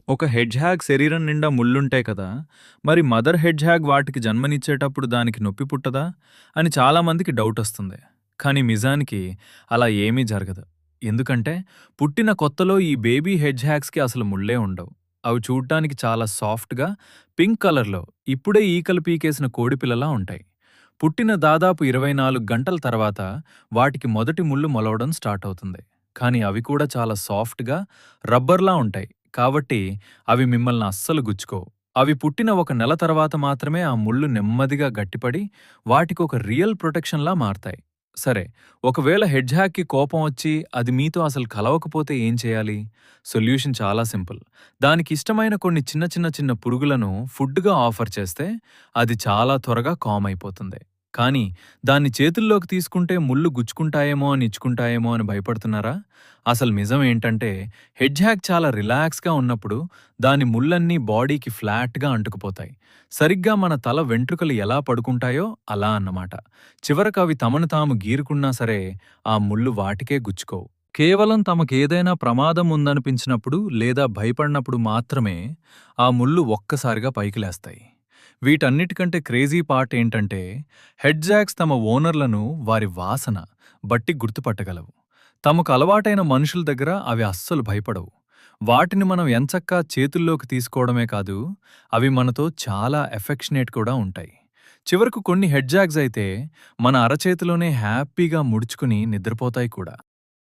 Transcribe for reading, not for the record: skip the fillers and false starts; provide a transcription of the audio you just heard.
ఒక హెడ్జ్‌హాగ్ శరీరం నిండా ముళ్ళుంటాయి కదా! మరి మదర్ హెడ్జ్‌హాగ్ వాటికి జన్మనిచ్చేటప్పుడు దానికి నొప్పి పుట్టదా? అని చాలామందికి డౌటొస్తుంది. కానీ నిజానికి అలా ఏమీ జరగదు. ఎందుకంటే పుట్టిన కొత్తలో ఈ బేబీ హెడ్జ్‌హాగ్స్‌కి అసలు ముళ్ళే ఉండవు. అవి చూడ్డానికి చాలా సాఫ్ట్‌గా పింక్ కలర్‌లో ఇప్పుడే ఈకలు పీకేసిన కోడిపిల్లలా ఉంటాయి. పుట్టిన దాదాపు 24 గంటల తర్వాత వాటికి మొదటి ముళ్ళు మొలవడం స్టార్ట్ అవుతుంది. కానీ అవి కూడా చాలా సాఫ్ట్‌గా రబ్బర్‌లా ఉంటాయి. కాబట్టి అవి మిమ్మల్ని అస్సలు గుచ్చుకోవు. అవి పుట్టిన ఒక నెల తర్వాత మాత్రమే ఆ ముళ్ళు నెమ్మదిగా గట్టిపడి వాటికొక రియల్ ప్రొటెక్షన్‌లా మారతాయి. సరే, ఒకవేళ హెడ్జ్‌హాగ్‌కి కోపం వచ్చి అది మీతో అసలు కలవకపోతే ఏం చేయాలి? సొల్యూషన్ చాలా సింపుల్. దానికిష్టమైన కొన్ని చిన్న పురుగులను ఫుడ్‌గా ఆఫర్ చేస్తే అది చాలా త్వరగా కామ్ అయిపోతుంది. కానీ దాన్ని చేతుల్లోకి తీసుకుంటే ముళ్ళు గుచ్చుకుంటాయేమో అని ఇచ్చుకుంటాయేమో అని భయపడుతున్నారా? అసలు నిజం ఏంటంటే హెడ్జ్‌హాగ్ చాలా రిలాక్స్‌గా ఉన్నప్పుడు దాని ముళ్ళన్నీ బాడీకి ఫ్లాట్‌గా అంటుకుపోతాయి. సరిగ్గా మన తల వెంట్రుకలు ఎలా పడుకుంటాయో అలా అన్నమాట. చివరకు అవి తమను తాము గీరుకున్నా సరే ఆ ముళ్ళు వాటికే గుచ్చుకోవు. కేవలం తమకేదైనా ప్రమాదం ఉందనిపించినప్పుడు లేదా భయపడినప్పుడు మాత్రమే ఆ ముళ్ళు ఒక్కసారిగా పైకి లేస్తాయి. వీటన్నిటికంటే క్రేజీ పార్ట్ ఏంటంటే హెడ్జాగ్స్ తమ ఓనర్లను వారి వాసన బట్టి గుర్తుపట్టగలవు. తమకు అలవాటైన మనుషుల దగ్గర అవి అస్సలు భయపడవు. వాటిని మనం ఎంచక్కా చేతుల్లోకి తీసుకోవడమే కాదు, అవి మనతో చాలా ఎఫెక్షనేట్ కూడా ఉంటాయి. చివరకు కొన్ని హెడ్జాగ్స్ అయితే మన అరచేతిలోనే హ్యాపీగా ముడుచుకుని నిద్రపోతాయి కూడా.